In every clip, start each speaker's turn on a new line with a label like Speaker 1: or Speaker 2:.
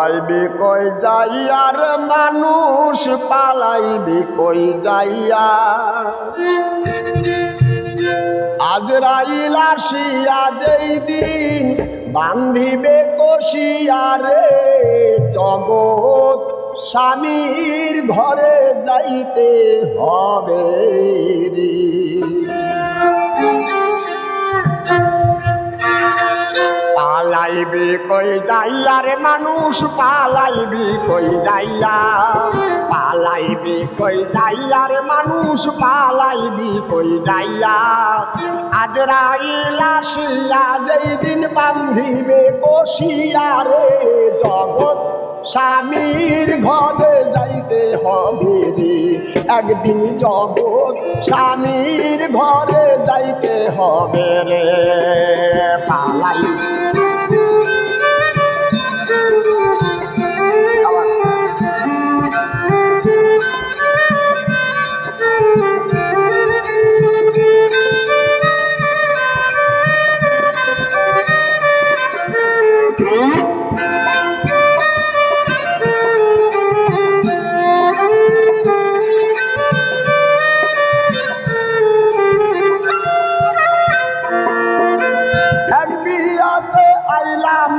Speaker 1: পালাইবি কই যাইয়ার মানুষ পালাইবি কই যাইয়া আজরাইল আসিয়া যেই দিন বান্ধিবে কষিয়া রে জগৎ স্বামীর ঘরে যাইতে হবে রে। পালাইবি কই যাইয়া রে মানুষ পালাইবি কই যাইয়া পালাইবি কই যাইয়া রে মানুষ পালাইবি কই যাইয়া আজরাইল আসিয়া যেই দিন বান্ধিবে কষিয়া রে জগৎ স্বামীর ঘরে যাইতে হবে রে একদিন জগৎ স্বামীর ঘরে যাইতে হবে রে। পালাই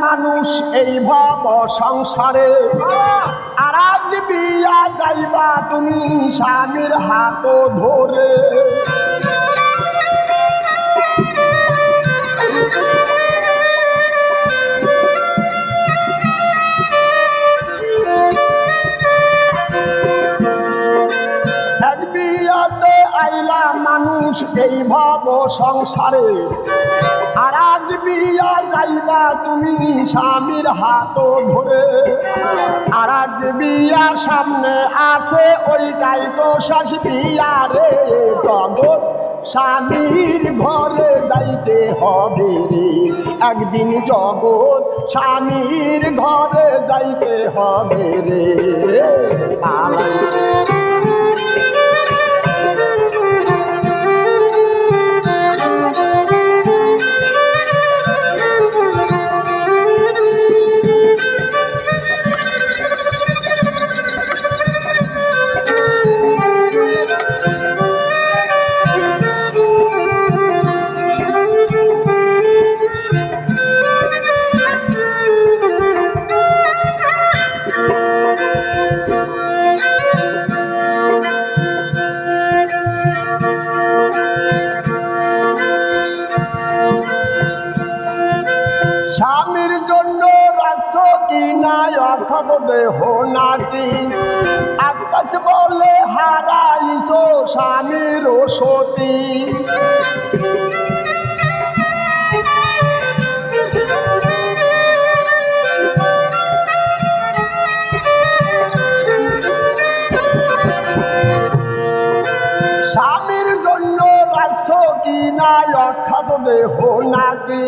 Speaker 1: মানুষ এই ভব সংসারে আর আজ বিয়া যাইবা তুমি স্বামীর হাত ধরে এক বিয়াতে আইলা মানুষ এই ভব সংসারে আর আজ বিয়া যাইবা তুমি স্বামীর হাত ধরে আর আজ বিয়ার সামনে আছে ওইটাই তো শেষ বিয়া রে জগৎ স্বামীর ঘরে যাইতে হবে রে একদিন জগৎ স্বামীর ঘরে যাইতে হবে রে। স্বামীর জন্য রাখছো কি না অক্ষত দেহ নাটি আকাশ বলে হারাইছো স্বামীর সতী স্বামীর জন্য রাখছো কি না অক্ষত দেহ নাটি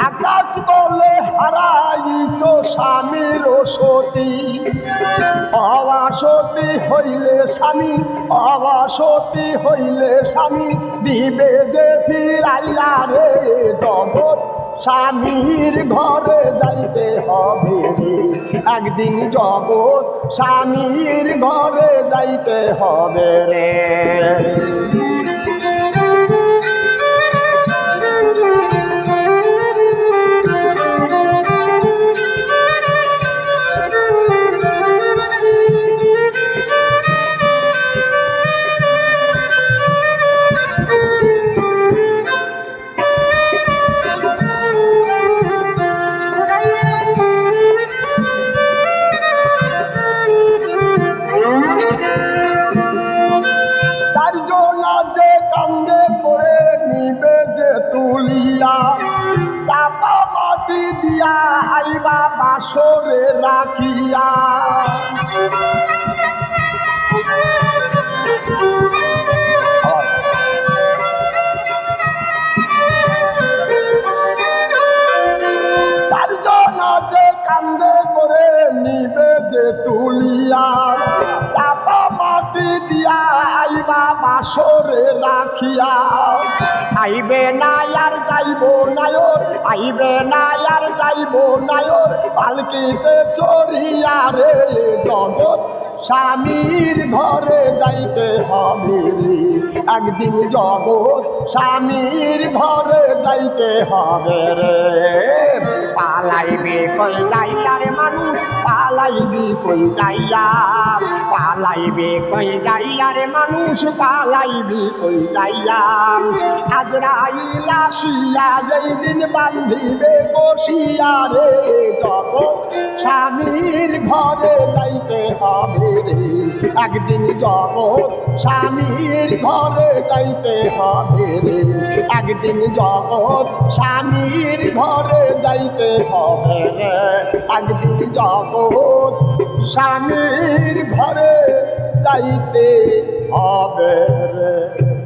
Speaker 1: আকাশ বলে হারাইছো স্বামীর সতী অবাসতী হইলে স্বামী অবাসতী হইলে স্বামী দিবে যে ফিরাইয়া রে জগৎ স্বামীর ঘরে যাইতে হবে রে একদিন জগৎ স্বামীর ঘরে যাইতে হবে রে। তুলিয়া চাপা মাটি দিয়া আইবা বাসরে রাখিয়া চারজন যে কান্দে করে নিবে যে তুলিয়া চাপা মাটি দিয়া আইবা বাসরে রাখিয়া আইবে না আর যাইব নায়র আইবে না আর যাইব নায়র পালকিতে চড়িয়া রে জগৎ স্বামীর ঘরে যাইতে হবে রে একদিন জগৎ স্বামীর ঘরে যাইতে হবে রে পালাইবে কই যাইয়া রে মানুষ পালাইবি কই যাইয়া পালাইবে কই যাইয়া রে মানুষ পালাইবি কই যাইয়া আজরাইল আসিয়া যেই দিন বান্ধিবে বসিয়া রে জগৎ স্বামীর ঘরে যাইতে হবে রে একদিন জগৎ স্বামীর ঘরে যাইতে হবে রে একদিন জগৎ স্বামীর ঘরে যাইতে হবে রে একদিন জগৎ স্বামীর ঘরে যাইতে হবে রে।